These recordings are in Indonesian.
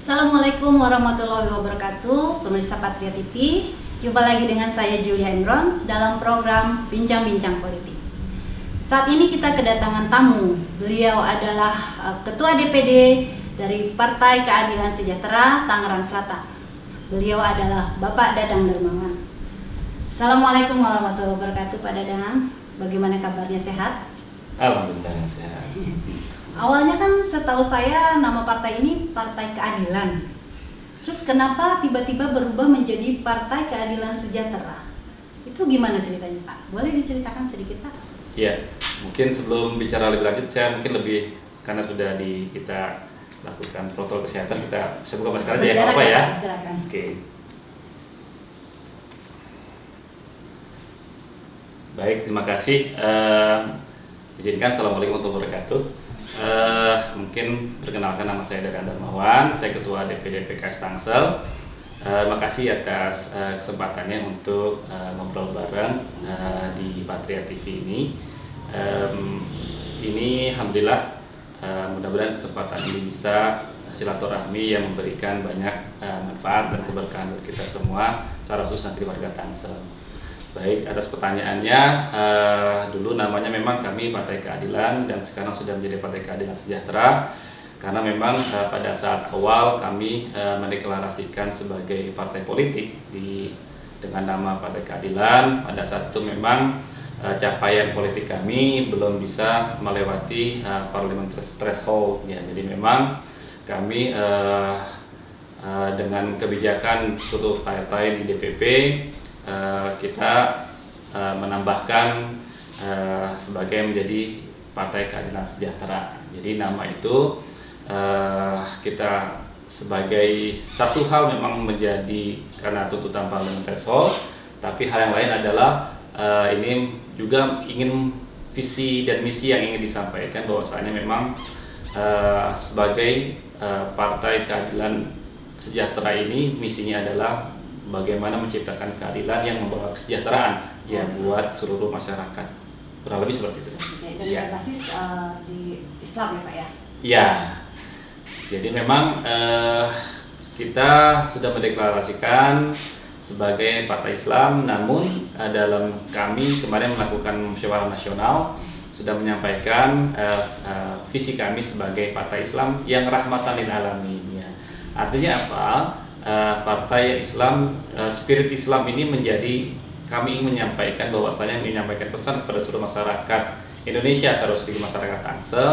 Assalamualaikum warahmatullahi wabarakatuh, pemirsa Patria TV. Jumpa lagi dengan saya Julia Imron dalam program Bincang-Bincang Politik. Saat ini kita kedatangan tamu. Beliau adalah Ketua DPD dari Partai Keadilan Sejahtera Tangerang Selatan. Beliau adalah Bapak Dadang Darmawan. Assalamualaikum warahmatullahi wabarakatuh, Pak Dadang. Bagaimana kabarnya, sehat? Alhamdulillah sehat. Awalnya kan setahu saya nama partai ini Partai Keadilan. Terus kenapa tiba-tiba berubah menjadi Partai Keadilan Sejahtera? Itu gimana ceritanya, Pak? Boleh diceritakan sedikit, Pak? Iya, mungkin sebelum bicara lebih lanjut, saya mungkin lebih karena sudah kita lakukan protokol kesehatan, kita bisa buka masker aja ya, apa ya? Silakan. Oke. Baik, terima kasih. Izinkan, Assalamualaikum warahmatullahi wabarakatuh. Mungkin perkenalkan, nama saya Dadang Darmawan, saya Ketua DPD PKS Tangsel. Makasih atas kesempatannya untuk ngobrol bareng di Patria TV ini. Ini alhamdulillah, mudah-mudahan kesempatan ini bisa silaturahmi yang memberikan banyak manfaat dan keberkahan untuk kita semua, secara khusus nanti warga Tangsel. Baik, atas pertanyaannya, dulu namanya memang kami Partai Keadilan dan sekarang sudah menjadi Partai Keadilan Sejahtera karena memang pada saat awal kami mendeklarasikan sebagai partai politik dengan nama Partai Keadilan. Pada saat itu memang capaian politik kami belum bisa melewati parliamentary threshold ya. Jadi memang kami dengan kebijakan seluruh partai di DPP kita menambahkan sebagai menjadi Partai Keadilan Sejahtera. Jadi nama itu kita sebagai satu hal memang menjadi karena tuntutan parliamentary threshold, tapi hal yang lain adalah ini juga ingin visi dan misi yang ingin disampaikan bahwasanya memang sebagai Partai Keadilan Sejahtera ini misinya adalah bagaimana menciptakan keadilan yang membawa kesejahteraan ya buat seluruh masyarakat, kurang lebih seperti itu. Dan ya. Basis di Islam ya, Pak ya? Ya, jadi memang kita sudah mendeklarasikan sebagai partai Islam, namun dalam kami kemarin melakukan musyawarah nasional sudah menyampaikan visi kami sebagai partai Islam yang rahmatan lil alamin ya. Artinya apa? Partai Islam, spirit Islam ini menjadi, kami ingin menyampaikan bahwasanya menyampaikan pesan kepada seluruh masyarakat Indonesia, seharusnya masyarakat Tangsel,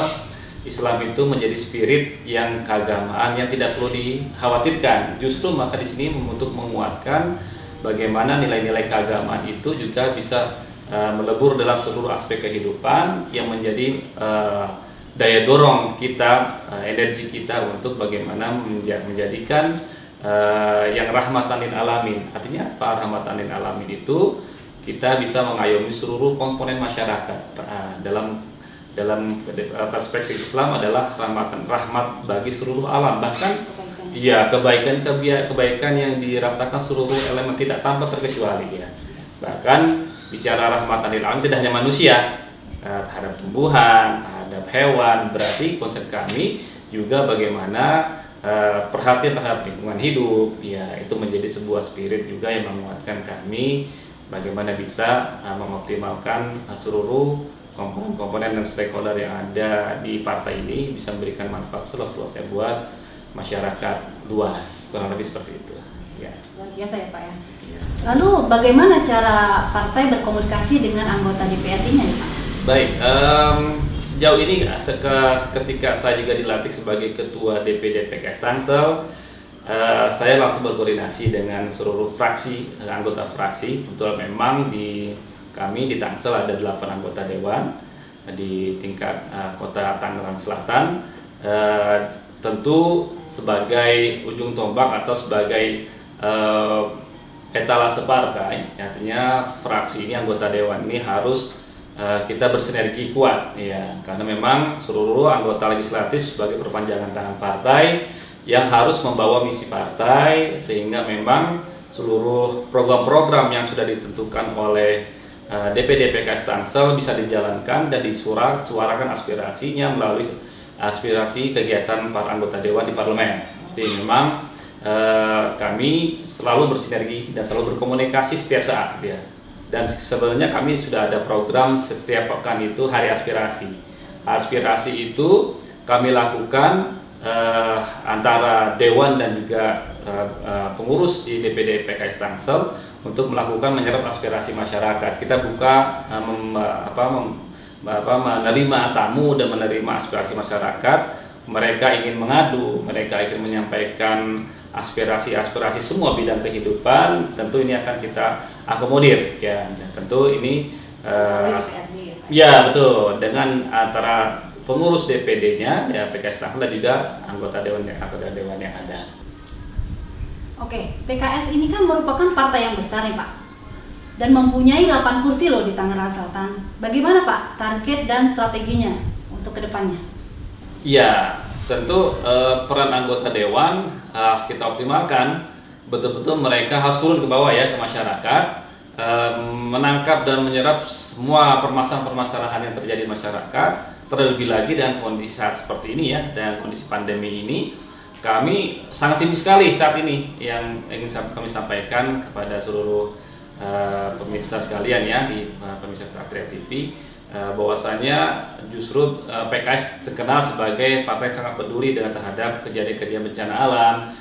Islam itu menjadi spirit yang keagamaan yang tidak perlu dikhawatirkan. Justru maka di sini untuk menguatkan bagaimana nilai-nilai keagamaan itu juga bisa melebur dalam seluruh aspek kehidupan yang menjadi daya dorong kita, energi kita untuk bagaimana menjadikan yang rahmatan lil alamin. Artinya apa rahmatan lil alamin itu? Kita bisa mengayomi seluruh komponen masyarakat. Dalam perspektif Islam adalah rahmat bagi seluruh alam, bahkan ya kebaikan yang dirasakan seluruh elemen tidak tanpa terkecuali ya. Bahkan bicara rahmatan lil alamin tidak hanya manusia, terhadap tumbuhan, terhadap hewan. Berarti konsep kami juga bagaimana perhatian terhadap lingkungan hidup ya, itu menjadi sebuah spirit juga yang menguatkan kami bagaimana bisa mengoptimalkan seluruh komponen dan stakeholder yang ada di partai ini bisa memberikan manfaat seluas-luasnya buat masyarakat luas, kurang lebih seperti itu ya. Luar biasa ya, Pak ya. Ya. Lalu bagaimana cara partai berkomunikasi dengan anggota DPRD-nya ya, Pak? Baik, sejauh ini ketika saya juga dilantik sebagai Ketua DPD PKS Tangsel, saya langsung berkoordinasi dengan seluruh fraksi, anggota fraksi. Kebetulan memang kami di Tangsel ada 8 anggota dewan di tingkat kota Tangerang Selatan. Tentu sebagai ujung tombak atau sebagai etalase partai, artinya fraksi ini, anggota dewan ini harus kita bersinergi kuat ya, karena memang seluruh anggota legislatif sebagai perpanjangan tangan partai yang harus membawa misi partai, sehingga memang seluruh program-program yang sudah ditentukan oleh DPD PKS Tangsel bisa dijalankan dan disuarakan aspirasinya melalui aspirasi kegiatan para anggota dewan di parlemen. Jadi memang kami selalu bersinergi dan selalu berkomunikasi setiap saat ya. Dan sebenarnya kami sudah ada program setiap pekan itu hari aspirasi. Aspirasi itu kami lakukan antara Dewan dan juga pengurus di DPD PKS Tangsel untuk melakukan menyerap aspirasi masyarakat. Kita buka menerima tamu dan menerima aspirasi masyarakat. Mereka ingin mengadu, mereka ingin menyampaikan aspirasi semua bidang kehidupan. Tentu ini akan kita akomodir ya. Dan tentu ini ya betul, dengan antara pengurus DPD-nya ya PKS Tangsel dan juga anggota dewan yang ada. Oke, PKS ini kan merupakan partai yang besar nih Pak, dan mempunyai 8 kursi loh di Tangerang Selatan. Bagaimana Pak target dan strateginya untuk kedepannya? Ya, tentu peran anggota dewan harus kita optimalkan. Betul-betul mereka harus turun ke bawah ya, ke masyarakat, menangkap dan menyerap semua permasalahan-permasalahan yang terjadi di masyarakat. Terlebih lagi dengan kondisi saat seperti ini ya, dan kondisi pandemi ini, kami sangat sibuk sekali saat ini. Yang ingin kami sampaikan kepada seluruh pemirsa sekalian ya di pemirsa Patria TV, bahwasanya justru PKS terkenal sebagai partai yang sangat peduli terhadap kejadian-kejadian bencana alam,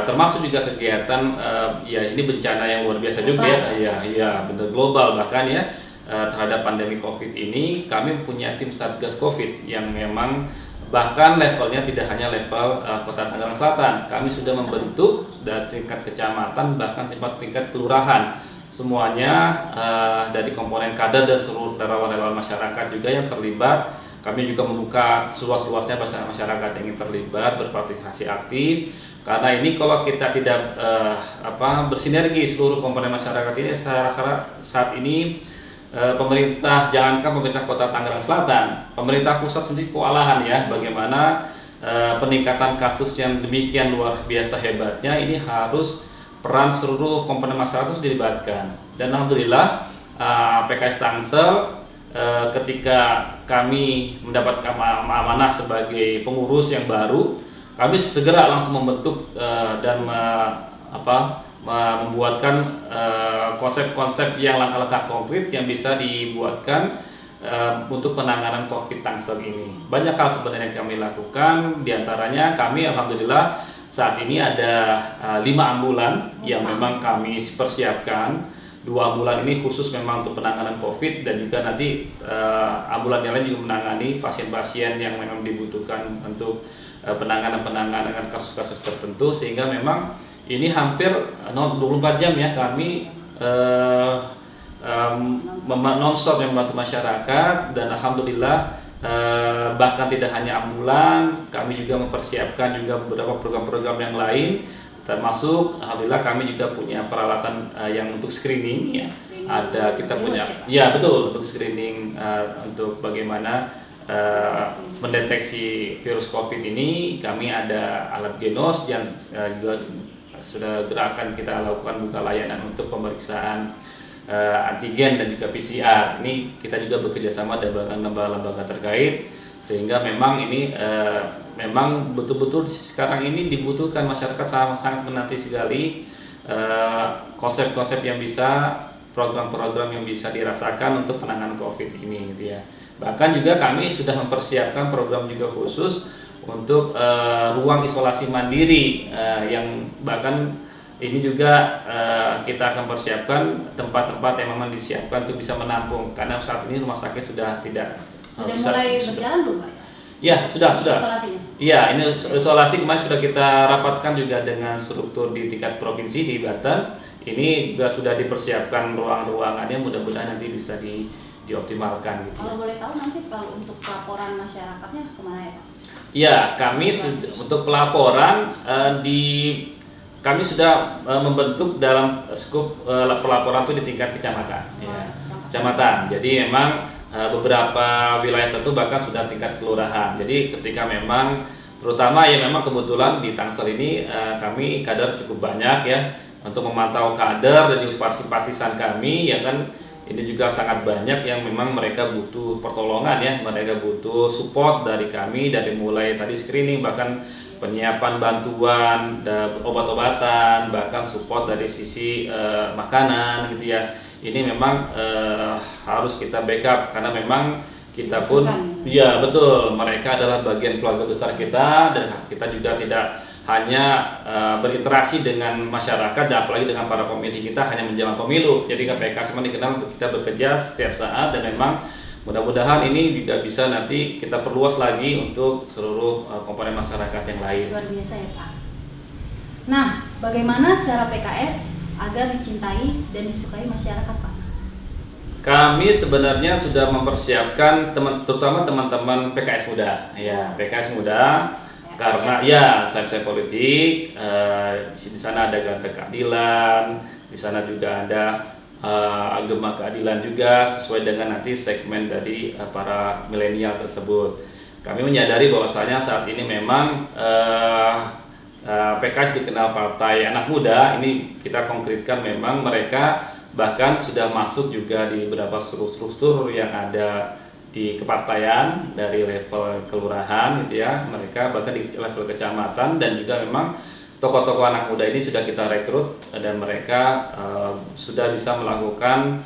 termasuk juga kegiatan ya ini bencana yang luar biasa juga ya benar global bahkan ya. Terhadap pandemi COVID ini, kami punya tim Satgas COVID yang memang bahkan levelnya tidak hanya level Kota Tangerang Selatan. Kami sudah membentuk dari tingkat kecamatan bahkan tingkat kelurahan. Semuanya dari komponen kader dan seluruh relawan-relawan masyarakat juga yang terlibat. Kami juga membuka seluas-luasnya masyarakat yang ingin terlibat, berpartisipasi aktif. Karena ini kalau kita tidak bersinergi seluruh komponen masyarakat ini, saya rasa saat ini pemerintah, jangankan pemerintah Kota Tangerang Selatan, pemerintah pusat sendiri kewalahan ya, bagaimana peningkatan kasus yang demikian luar biasa hebatnya, ini harus peran seluruh komponen masyarakat harus dilibatkan. Dan alhamdulillah PKS Tangsel ketika kami mendapatkan amanah sebagai pengurus yang baru, kami segera langsung membentuk dan membuatkan konsep-konsep yang langkah-langkah konkret yang bisa dibuatkan untuk penanganan COVID Tangsel ini. Banyak hal sebenarnya yang kami lakukan, diantaranya kami alhamdulillah saat ini ada 5 ambulan yang memang kami persiapkan. 2 ambulan ini khusus memang untuk penanganan COVID, dan juga nanti ambulan yang lain juga menangani pasien-pasien yang memang dibutuhkan untuk penanganan kasus-kasus tertentu, sehingga memang ini hampir 24 jam ya kami non-stop yang membantu masyarakat. Dan alhamdulillah bahkan tidak hanya ambulan, kami juga mempersiapkan juga beberapa program-program yang lain, termasuk alhamdulillah kami juga punya peralatan yang untuk screening ya. Ada kita punya ya betul untuk screening untuk bagaimana mendeteksi virus COVID ini. Kami ada alat genos yang juga sudah gerakan kita lakukan buka layanan untuk pemeriksaan antigen dan juga PCR. Ini kita juga bekerja sama dengan lembaga-lembaga terkait, sehingga memang ini memang betul-betul sekarang ini dibutuhkan, masyarakat sangat menanti sekali konsep-konsep yang bisa, program-program yang bisa dirasakan untuk penanganan COVID ini gitu ya. Bahkan juga kami sudah mempersiapkan program juga khusus untuk ruang isolasi mandiri yang bahkan ini juga kita akan persiapkan tempat-tempat yang memang disiapkan untuk bisa menampung, karena saat ini rumah sakit sudah tidak mulai berjalan belum Pak? Ya sudah. Isolasinya? Iya, ini isolasi kemarin sudah kita rapatkan juga dengan struktur di tingkat provinsi di Banten. Ini juga sudah dipersiapkan ruang-ruangannya, mudah-mudahan nanti bisa dioptimalkan gitu. Kalau boleh tahu nanti kalau untuk pelaporan masyarakatnya kemana ya Pak? Ya, kami untuk pelaporan kami sudah membentuk dalam skup pelaporan itu di tingkat kecamatan. Ya, kecamatan. Jadi memang beberapa wilayah tentu bahkan sudah tingkat kelurahan. Jadi ketika memang terutama ya memang kebetulan di Tangsel ini kami kader cukup banyak ya, untuk memantau kader dan juga simpatisan kami ya kan. ini juga sangat banyak yang memang mereka butuh pertolongan ya, mereka butuh support dari kami, dari mulai tadi screening, bahkan penyiapan bantuan, obat-obatan, bahkan support dari sisi makanan gitu ya. Ini memang harus kita backup karena memang kita pun, ya betul, mereka adalah bagian keluarga besar kita, dan kita juga tidak hanya berinteraksi dengan masyarakat dan apalagi dengan para pemilih kita hanya menjelang pemilu. Jadi KPK memang dikenal kita bekerja setiap saat, dan memang mudah-mudahan ini juga bisa nanti kita perluas lagi untuk seluruh komponen masyarakat yang lain. Luar biasa ya Pak. Nah, bagaimana cara PKS agar dicintai dan disukai masyarakat Pak? Kami sebenarnya sudah mempersiapkan terutama teman-teman PKS muda, ya PKS muda, karena ya saya politik, di sana ada garda keadilan, di sana juga ada agama keadilan juga sesuai dengan nanti segmen dari para milenial tersebut. Kami menyadari bahwasanya saat ini memang PKS dikenal partai anak muda, ini kita konkretkan memang mereka bahkan sudah masuk juga di beberapa struktur yang ada di kepartaian dari level kelurahan gitu ya, mereka bahkan di level kecamatan, dan juga memang tokoh-tokoh anak muda ini sudah kita rekrut dan mereka sudah bisa melakukan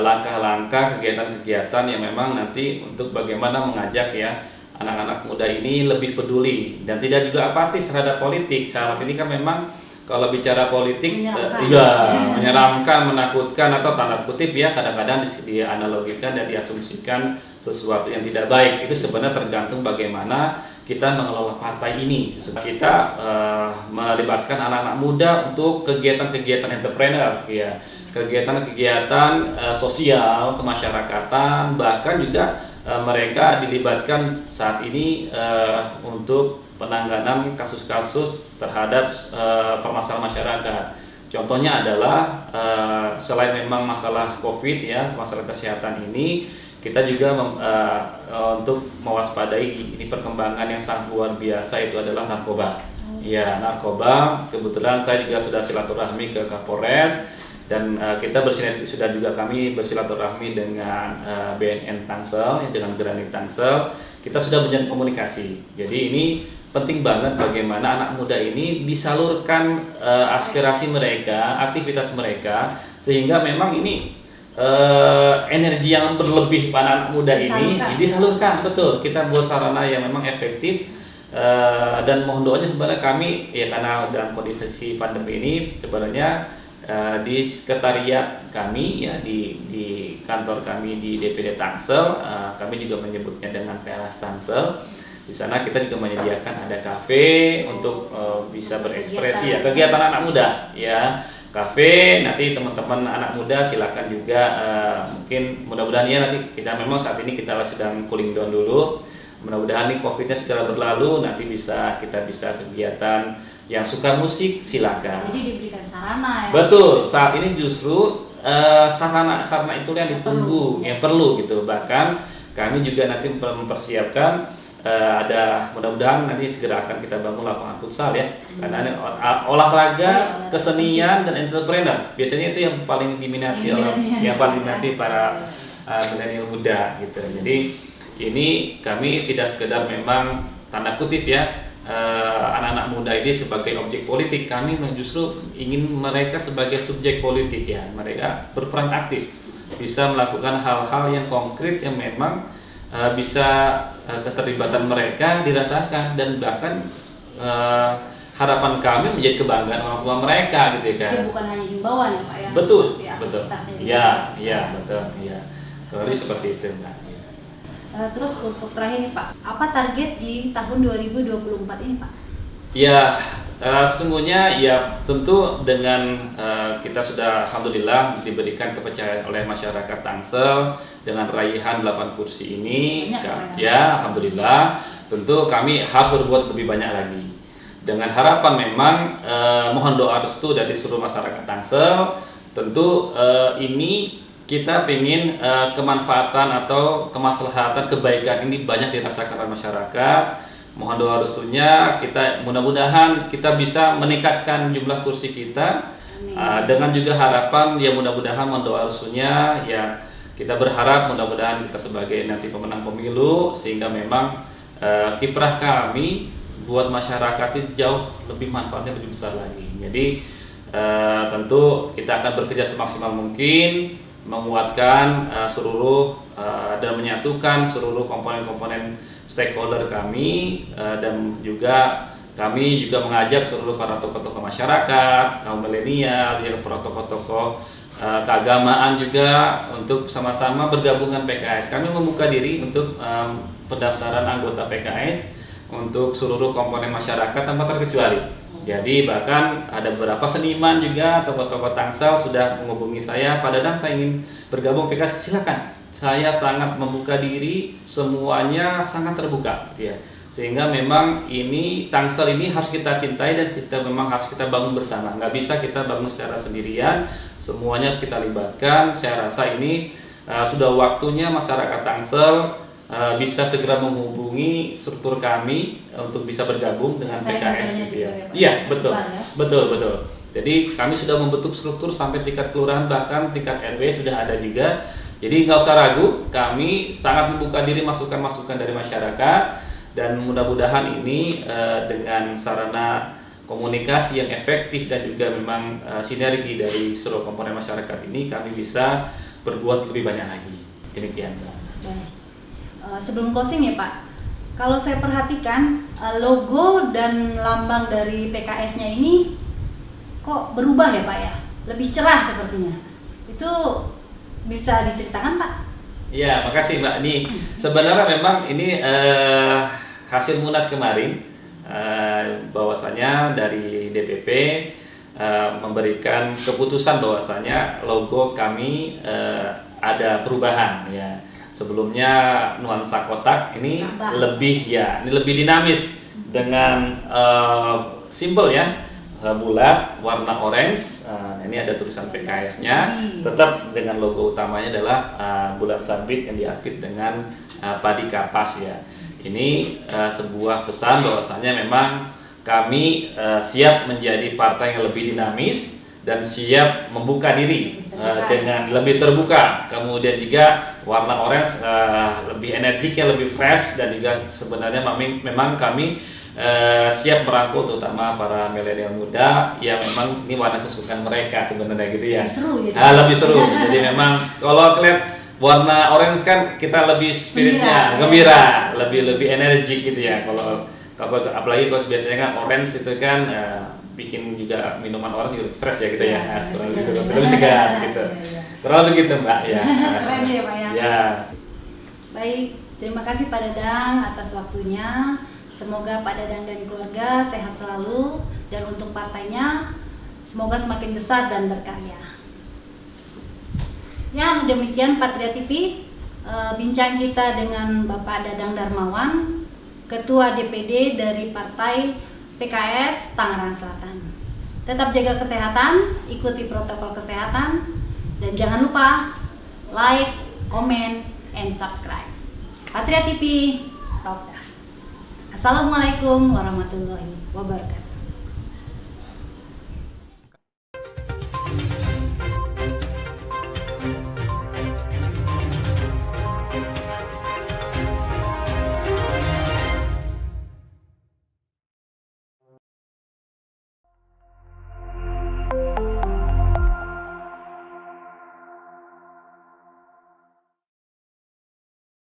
langkah-langkah kegiatan-kegiatan yang memang nanti untuk bagaimana mengajak ya anak-anak muda ini lebih peduli dan tidak juga apatis terhadap politik. Saat ini kan memang kalau bicara politik, menyeramkan, menakutkan atau tanda kutip ya, kadang-kadang dianalogikan dan diasumsikan sesuatu yang tidak baik. Itu sebenarnya tergantung bagaimana kita mengelola partai ini. Kita melibatkan anak-anak muda untuk kegiatan-kegiatan entrepreneur, ya, kegiatan-kegiatan sosial kemasyarakatan, bahkan juga mereka dilibatkan saat ini untuk penanganan kasus-kasus terhadap permasalahan masyarakat. Contohnya adalah selain memang masalah COVID ya, masalah kesehatan ini, kita juga untuk mewaspadai ini perkembangan yang sangat luar biasa, itu adalah narkoba. Ya, narkoba. Kebetulan saya juga sudah silaturahmi ke Kapolres, dan kita sudah juga kami bersilaturahmi dengan BNN Tangsel, dengan Granit Tangsel. Kita sudah menjalin komunikasi. Jadi ini penting banget bagaimana anak muda ini disalurkan aspirasi mereka, aktivitas mereka, sehingga memang ini energi yang berlebih pada anak muda ini disalurkan. Betul, kita buat sarana yang memang efektif, dan mohon doanya sebenarnya kami ya, karena dalam kondisi pandemi ini sebenarnya di sekretariat kami ya, di kantor kami di DPD Tangsel, kami juga menyebutnya dengan teras Tangsel. Di sana kita juga menyediakan ada kafe untuk bisa berekspresi ya, kegiatan anak muda ya, kafe. Nanti teman-teman anak muda silakan juga, mungkin mudah-mudahan ya nanti kita memang saat ini kita sedang cooling down dulu. Mudah-mudahan nih COVID-nya segera berlalu, nanti kita bisa kegiatan yang suka musik silakan. Jadi diberikan sarana ya. Betul, saat ini justru sarana itu yang ditunggu, yang perlu gitu. Bahkan kami juga nanti mempersiapkan ada, mudah-mudahan nanti segera akan kita bangun lapangan futsal ya, karena ini olahraga, kesenian dan entrepreneur biasanya itu yang paling diminati para milenial muda gitu. Jadi ini kami tidak sekedar memang tanda kutip ya anak-anak muda ini sebagai objek politik, kami justru ingin mereka sebagai subjek politik ya, mereka berperan aktif, bisa melakukan hal-hal yang konkret yang memang bisa keterlibatan mereka dirasakan, dan bahkan harapan kami menjadi kebanggaan orang tua mereka gitu kan. Jadi bukan hanya himbauan ya Pak ya. Betul. Ya, betul. Ya. Jadi seperti itu Mbak. Terus untuk terakhir nih Pak, apa target di tahun 2024 ini Pak? Ya, sesungguhnya ya tentu dengan kita sudah alhamdulillah diberikan kepercayaan oleh masyarakat Tangsel dengan raihan 8 kursi ini. Ya, alhamdulillah tentu kami harus berbuat lebih banyak lagi. Dengan harapan memang mohon doa restu dari seluruh masyarakat Tangsel. Tentu ini kita ingin kemanfaatan atau kemaslahatan kebaikan ini banyak dirasakan oleh masyarakat. Mohon doa restunya, kita mudah-mudahan kita bisa meningkatkan jumlah kursi kita Amin. Dengan juga harapan ya mudah-mudahan mendoa restunya ya, kita berharap mudah-mudahan kita sebagai nanti pemenang pemilu, sehingga memang kiprah kami buat masyarakat itu jauh lebih manfaatnya lebih besar lagi. Jadi tentu kita akan bekerja semaksimal mungkin menguatkan seluruh dan menyatukan seluruh komponen-komponen stakeholder kami, dan juga kami juga mengajak seluruh para tokoh-tokoh masyarakat, kaum milenial, ya, para tokoh-tokoh keagamaan juga untuk sama-sama bergabung dengan PKS. Kami membuka diri untuk pendaftaran anggota PKS untuk seluruh komponen masyarakat tanpa terkecuali. Jadi bahkan ada beberapa seniman juga, tokoh-tokoh Tangsel sudah menghubungi saya, Pak Dadang saya ingin bergabung PKS, silakan. Saya sangat membuka diri, semuanya sangat terbuka, gitu ya. Sehingga memang ini Tangsel ini harus kita cintai dan kita memang harus kita bangun bersama. Nggak bisa kita bangun secara sendirian, semuanya harus kita libatkan. Saya rasa ini sudah waktunya masyarakat Tangsel bisa segera menghubungi struktur kami untuk bisa bergabung dengan PKS. Gitu ya. Iya, betul, betul. Jadi kami sudah membentuk struktur sampai tingkat kelurahan, bahkan tingkat RW sudah ada juga. Jadi nggak usah ragu, kami sangat membuka diri masukan-masukan dari masyarakat. Dan mudah-mudahan ini dengan sarana komunikasi yang efektif dan juga memang sinergi dari seluruh komponen masyarakat ini, kami bisa berbuat lebih banyak lagi. Demikian, Pak. Baik. Sebelum closing ya Pak, kalau saya perhatikan logo dan lambang dari PKS-nya ini kok berubah ya Pak ya, lebih cerah sepertinya. Itu bisa diceritakan Pak? Ya, makasih Mbak. Ini sebenarnya memang ini hasil Munas kemarin, bahwasanya dari DPP memberikan keputusan bahwasanya logo kami ada perubahan ya. Sebelumnya nuansa kotak ini lebih dinamis dengan simbol ya, bulat warna orange. Ini ada tulisan PKS-nya, tetap dengan logo utamanya adalah bulat sabit yang diapit dengan padi kapas ya. Ini sebuah pesan bahwasanya memang kami siap menjadi partai yang lebih dinamis dan siap membuka diri dengan lebih terbuka. Kemudian juga warna orange lebih energik, lebih fresh, dan juga sebenarnya memang kami siap merangkul terutama para milenial muda yang memang ini warna kesukaan mereka sebenarnya gitu ya. Lebih seru. Jadi memang kalau kalian warna orange kan kita lebih spiritnya gembira, lebih energik gitu ya. Kalau apalagi kalau biasanya kan orange itu kan bikin juga minuman orange juga fresh ya gitu ya. Kurang lebih segar gitu. Kurang begitu Mbak ya. Keren ya Pak ya. Ya. Baik, terima kasih Pak Dadang atas waktunya. Semoga Pak Dadang dan keluarga sehat selalu, dan untuk partainya semoga semakin besar dan berkarya. Ya, demikian Patria TV, bincang kita dengan Bapak Dadang Darmawan, Ketua DPD dari Partai PKS Tangerang Selatan. Tetap jaga kesehatan, ikuti protokol kesehatan, dan jangan lupa like, comment, and subscribe. Patria TV, top dah. Assalamualaikum warahmatullahi wabarakatuh.